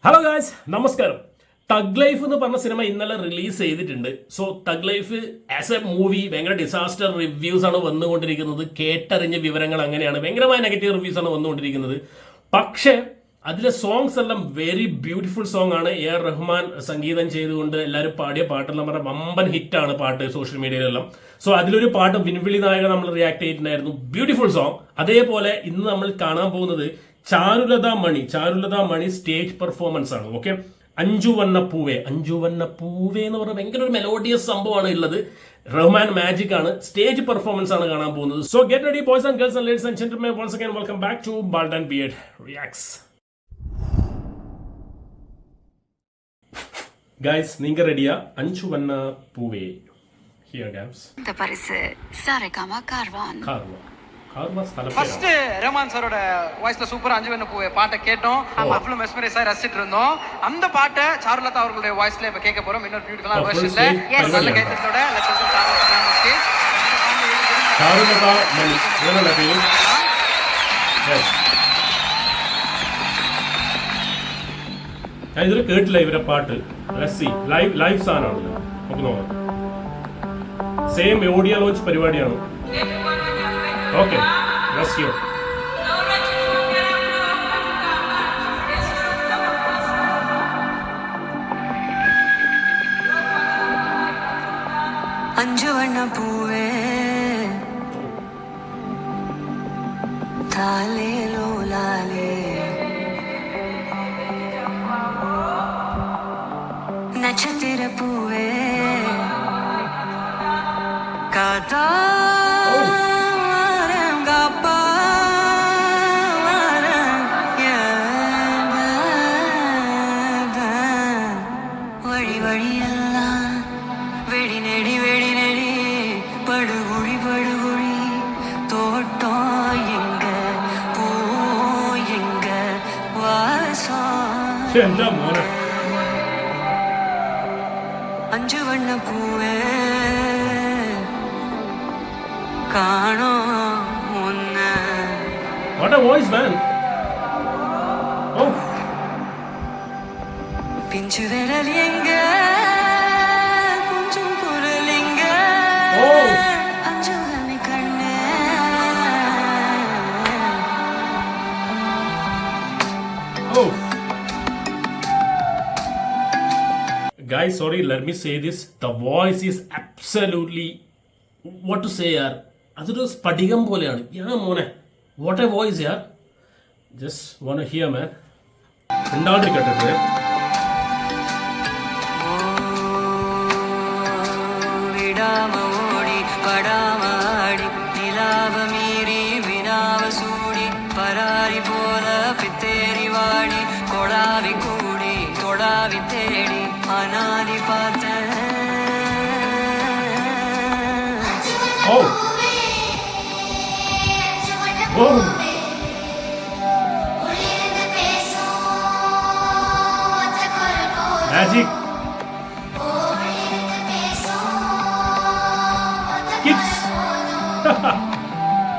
Hello guys, നമസ്കാരം. Thug life എന്ന് പറഞ്ഞ സിനിമ ഇന്നലെ റിലീസ് ചെയ്തിട്ടുണ്ട്. So thug life as A movie ഭയങ്കര ഡിസാസ്റ്റർ റിവ്യൂസ് ആണ് വന്നുകൊണ്ടിരിക്കുന്നത്. കേട്ടറിഞ്ഞ വിവരങ്ങൾ അങ്ങനെയാണ്, ഭയങ്കരമായ നെഗറ്റീവ് റിവ്യൂസ് ആണ് വന്നുകൊണ്ടിരിക്കുന്നത്. പക്ഷേ അതിലെ സോങ്സ് എല്ലാം വെരി ബ്യൂട്ടിഫുൾ സോങ് ആണ്. എ ആർ റഹ്മാൻ സംഗീതം ചെയ്തുകൊണ്ട് എല്ലാവരും പാടിയ പാട്ടെല്ലാം പറഞ്ഞാൽ വമ്പൻ ഹിറ്റാണ് പാട്ട് സോഷ്യൽ മീഡിയയിലെല്ലാം. സോ അതിലൊരു പാട്ട് വിൻവിളി നായക നമ്മൾ റിയാക്ട് ചെയ്തിട്ടുണ്ടായിരുന്നു. Beautiful song. അതേപോലെ ഇന്ന് നമ്മൾ കാണാൻ പോകുന്നത് ചാരുലത മണി സ്റ്റേജ് പെർഫോമൻസ് ആണ്. ഓക്കെ, അഞ്ചു വണ്ണ പൂവേ എന്ന് പറഞ്ഞ ഭയങ്കര ഒരു മെലോഡിയസ് സംഭവമാണ് ഉള്ളത്. റഹ്മാൻ മാജിക് ആണ്. സ്റ്റേജ് പെർഫോമൻസ് ആണ് കാണാൻ പോകുന്നത്. So get ready boys and girls and ladies and gentlemen, once again welcome back to Bald and Beard Reacts. Guys, நீங்க ரெடியா? அஞ்சு வண்ண பூவே ஹியர் கேம்ஸ். இந்த பரிசு சாரேகாமா கார்வான் ஃபர்ஸ்ட் ரஹ்மான் சாரோட வாய்ஸ்ல சூப்பரா அஞ்சு வண்ண பூவே பாட்டை கேட்டோம். அவ்வளவு மெஸ்மரைஸா ரசிச்சிட்டு இருந்தோம். அந்த பாட்டை சாருலதா அவர்களுடைய வாய்ஸ்ல இப்ப கேட்க போறோம். இன்னொரு பியூட்டிஃபுல்லான வெர்ஷன்ல நல்ல கைத்தட்டோட லெட்ஸ் வெல்கம் சாருலதா மணி. என்னோட பேரு ഞാൻ ഇതുവരെ കേട്ടില്ല ഇവരെ പാട്ട്. ലൈവ് സാധനമാണല്ലോ. നമുക്ക് നോക്കാം. സെയിം ഓഡിയോ ലോഞ്ച് പരിപാടിയാണ്. Okay, let's hear. അഞ്ചു വണ്ണ പൂവേ താലേലോ ലാലേ നക്ഷത്ര പൂവേ കാതാ എന്താ മോനെ, അഞ്ചു വണ്ണ പൂവേ കാണോ മുന്നേ. What a voice, man. Oh. പിഞ്ചു വിരലിയെങ്ക കുഞ്ചും കുരലിങ്ക അഞ്ചു വണ്ണ കണ്ണേ. Oh. Guys, sorry, let me say this. The voice is absolutely, what to say, yaar. അതൊരു സ്ഫടികം പോലെയാണ്. യാ മോനെ, വാട്ട് എ വോയിസ് യാർ. Just want to hear man. ഉണ്ടാണ്ടിരിക്കട്ടെ. വിടാമോടി പടാമാടി നിലാവമീരി വിനാവസൂടി പരാരി പോല പിത്തേരി വാടി കൊടാവി കൂടി തൊടാവി തേടി അനാദി പാത്ത. Oh. Oh. Magic. Kids.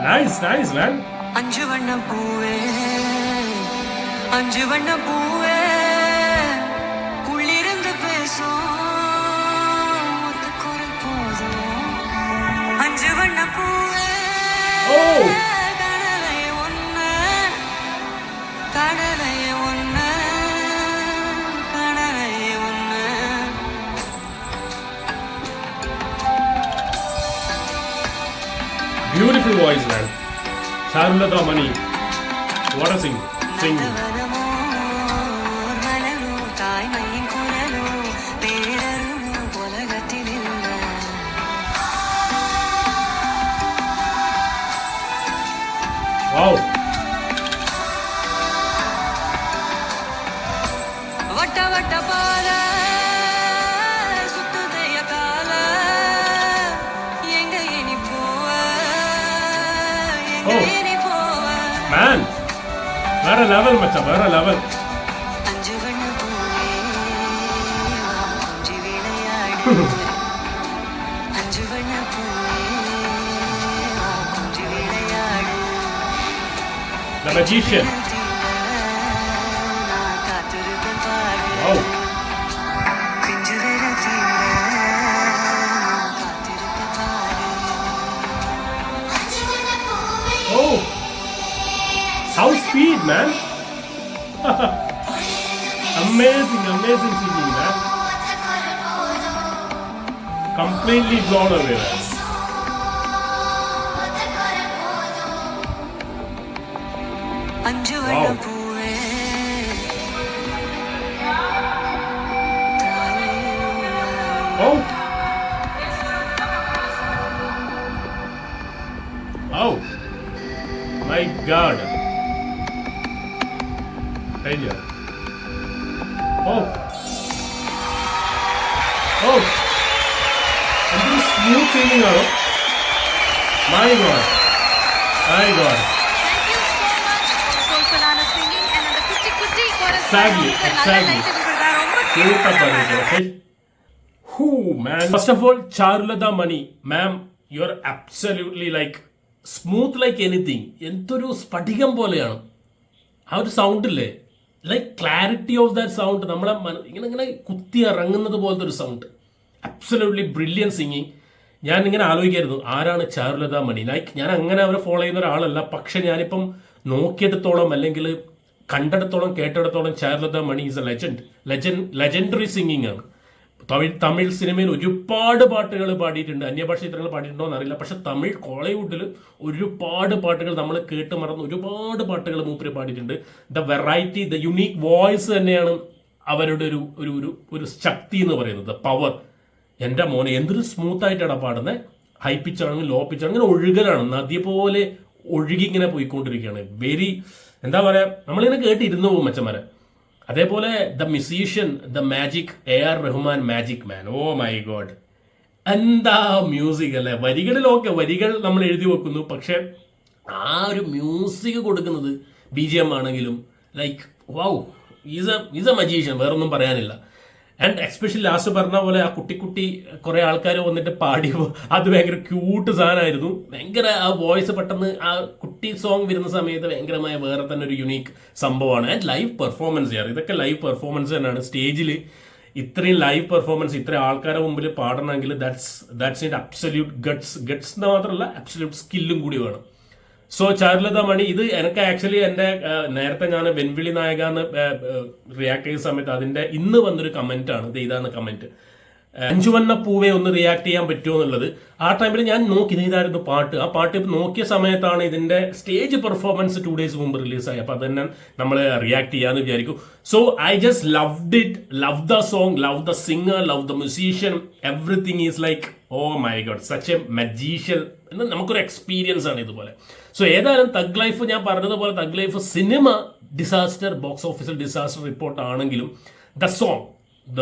Nice man. അഞ്ചു വണ്ണ പൂവേ അഞ്ചു വണ്ണ പൂവേ ഉള്ളിരുന്ന് പേസും കുരൽ പോതും. അഞ്ചു വണ്ണ പൂവേ കടലയ ഒന്ന് കടലയ ഒന്ന് കടലയ ഒന്ന്. Beautiful voice, man. Charulata Mani. What a sing. Wow. വട്ട വട്ട പാല സുത്തുതയ കാല എങ്ക ഇനി പോവ എങ്ക ഇനി പോവ. Man, വേറെ ലെവൽ മച്ചാ, വേറെ ലെവൽ. അഞ്ചു വണ്ണ പൂവേ കൊഞ്ചി വിളയാട്. അഞ്ചു വണ്ണ പൂവേ കൊഞ്ചി വിളയാട്. The Magician. amazing singing, man. Completely blown away, man. Wow. Oh. Oh. My God. Failure. Oh. Oh. And this smooth singing, my God. My God. Thank you so much for Soulfulana singing and the kutti kutti chorus. Exactly. Who, man? First of all, Charulata Mani, ma'am, you're absolutely like smooth like anything. എന്തൊരു സ്ഫടികം പോലെയാണ് ആ ഒരു sound ഇല്ലേ, like clarity of that sound നമ്മളെ ഇങ്ങനെ കുത്തി ഇറങ്ങുന്നത് പോലത്തെ ഒരു സൗണ്ട്. Absolutely brilliant singing. ഞാൻ ഇങ്ങനെ ആലോചിക്കായിരുന്നു ആരാണ് ചാരുലത മണി. ലൈക്ക് ഞാൻ അങ്ങനെ അവരെ ഫോളോ ചെയ്യുന്ന ഒരാളല്ല, പക്ഷെ ഞാനിപ്പം നോക്കിയെടുത്തോളം അല്ലെങ്കിൽ കണ്ടെടുത്തോളം കേട്ടെടുത്തോളം Charulatha Mani is a legendary singing ആണ്. തമിഴ് സിനിമയിൽ ഒരുപാട് പാട്ടുകൾ പാടിയിട്ടുണ്ട്. അന്യഭാഷ ചിത്രങ്ങൾ പാടിയിട്ടുണ്ടോ എന്നറിയില്ല, പക്ഷെ തമിഴ് കോളിവുഡിൽ ഒരുപാട് പാട്ടുകൾ നമ്മൾ കേട്ട് മറന്ന് ഒരുപാട് പാട്ടുകൾ മൂപ്പര് പാടിയിട്ടുണ്ട്. The variety, the unique voice തന്നെയാണ് അവരുടെ ഒരു ശക്തി എന്ന് പറയുന്നത്, പവർ. എൻ്റെ മോനെ എന്തൊരു സ്മൂത്ത് ആയിട്ടാണ് പാടുന്നത്. ഹൈ പിച്ചാണെങ്കിലും ലോ പിച്ചാണെങ്കിലും ഇങ്ങനെ ഒഴുകലാണ്, നദി പോലെ ഒഴുകി ഇങ്ങനെ പോയിക്കൊണ്ടിരിക്കുകയാണ്. വെരി എന്താ പറയുക, നമ്മളിങ്ങനെ കേട്ടിരുന്നു പോകും മച്ചന്മാരെ. അതേപോലെ the musician, the magic, AR Rahman, magic man. Oh my god, എന്താ മ്യൂസിക് അല്ലേ. വരികളിലൊക്കെ വരികൾ നമ്മൾ എഴുതി വെക്കുന്നു, പക്ഷെ ആ ഒരു മ്യൂസിക് കൊടുക്കുന്നത് BGM ആണെങ്കിലും like wow, is A magician, വേറൊന്നും പറയാനില്ല. ആൻഡ് എക്സ്പെഷ്യലി ലാസ്റ്റ് പറഞ്ഞ പോലെ ആ കുട്ടി കുറെ ആൾക്കാർ വന്നിട്ട് പാടിയപ്പോൾ അത് ഭയങ്കര ക്യൂട്ട് സാധനമായിരുന്നു. ഭയങ്കര ആ വോയിസ് പെട്ടെന്ന് ആ കുട്ടി സോങ് വരുന്ന സമയത്ത് ഭയങ്കരമായ വേറെ തന്നെ ഒരു യുണീക്ക് സംഭവമാണ്. ആൻഡ് ലൈവ് പെർഫോമൻസ് ചെയ്യാറ്, ഇതൊക്കെ ലൈവ് പെർഫോമൻസ് തന്നെയാണ്. സ്റ്റേജിൽ ഇത്രയും ലൈവ് പെർഫോമൻസ് ഇത്രയും ആൾക്കാരുടെ മുമ്പിൽ പാടണമെങ്കിൽ ദാറ്റ്സ് ഇറ്റ് അബ്സല്യൂട്ട് ഗട്ട്സ് എന്ന് മാത്രമല്ല അബ്സല്യൂട്ട് സ്കില്ലും കൂടി വേണം. സോ ചാരുലത മണി, ഇത് എനിക്ക് ആക്ച്വലി എൻ്റെ നേരത്തെ ഞാൻ വെൻവിളി നായക എന്ന് റിയാക്ട് ചെയ്ത സമയത്ത് അതിൻ്റെ ഇന്ന് വന്നൊരു കമന്റ് ആണ്. ഇത് ഇതാണ് കമന്റ്, അഞ്ചുവണ്ണ പൂവെ ഒന്ന് റിയാക്ട് ചെയ്യാൻ പറ്റുമോ എന്നുള്ളത്. ആ ടൈമിൽ ഞാൻ നോക്കി ഇതായിരുന്നു പാട്ട്. ആ പാട്ട് നോക്കിയ സമയത്താണ് ഇതിന്റെ സ്റ്റേജ് പെർഫോമൻസ് 2 days മുമ്പ് റിലീസായി. അപ്പൊ അതന്നെ നമ്മൾ റിയാക്ട് ചെയ്യാന്ന് വിചാരിക്കും. So I just loved it, love the song, love the singer, love the musician. Everything is like oh my god, such a magician. നമുക്കൊരു എക്സ്പീരിയൻസ് ആണ് ഇതുപോലെ. സോ ഏതായാലും തഗ് ലൈഫ്, ഞാൻ പറഞ്ഞതുപോലെ Thug Life cinema disaster, box ഓഫീസിൽ ഡിസാസ്റ്റർ റിപ്പോർട്ട് ആണെങ്കിലും the song, the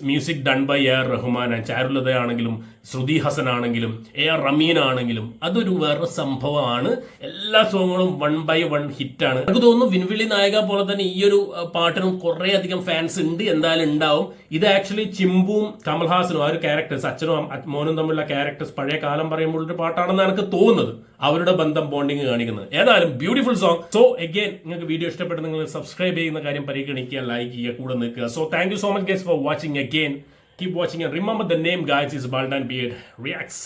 music done by AR Rahman and Charulatha ആണെങ്കിലും ശ്രുതി ഹസൻ ആണെങ്കിലും AR റമീൻ ആണെങ്കിലും അതൊരു വേറെ സംഭവമാണ്. എല്ലാ സോങ്ങുകളും 1 by 1 ഹിറ്റാണ്. എനിക്ക് തോന്നുന്നു വിൻവിളി നായക പോലെ തന്നെ ഈ ഒരു പാട്ടിനും കുറെ അധികം ഫാൻസ് ഉണ്ട്, എന്തായാലും ഉണ്ടാവും. ഇത് ആക്ച്വലി ചിമ്പും കമൽഹാസനും ആ ഒരു ക്യാരക്ടേഴ്സ്, അച്ഛനും മോനും തമ്മിലുള്ള ക്യാരക്ടേഴ്സ് പഴയ കാലം പറയുമ്പോൾ ഒരു പാട്ടാണെന്ന് എനിക്ക് തോന്നുന്നത്, അവരുടെ ബന്ധം ബോണ്ടിങ് കാണിക്കുന്നത്. ഏതായാലും ബ്യൂട്ടിഫുൾ സോങ്. സോ അഗൈൻ, നിങ്ങൾക്ക് വീഡിയോ ഇഷ്ടപ്പെട്ട് നിങ്ങൾ സബ്സ്ക്രൈബ് ചെയ്യുന്ന കാര്യം പരിഗണിക്കുക, ലൈക്ക് ചെയ്യുക, കൂടെ നിൽക്കുക. So thank you so much guys for watching again. Keep watching and remember the name guys is Baldan Beard Reacts.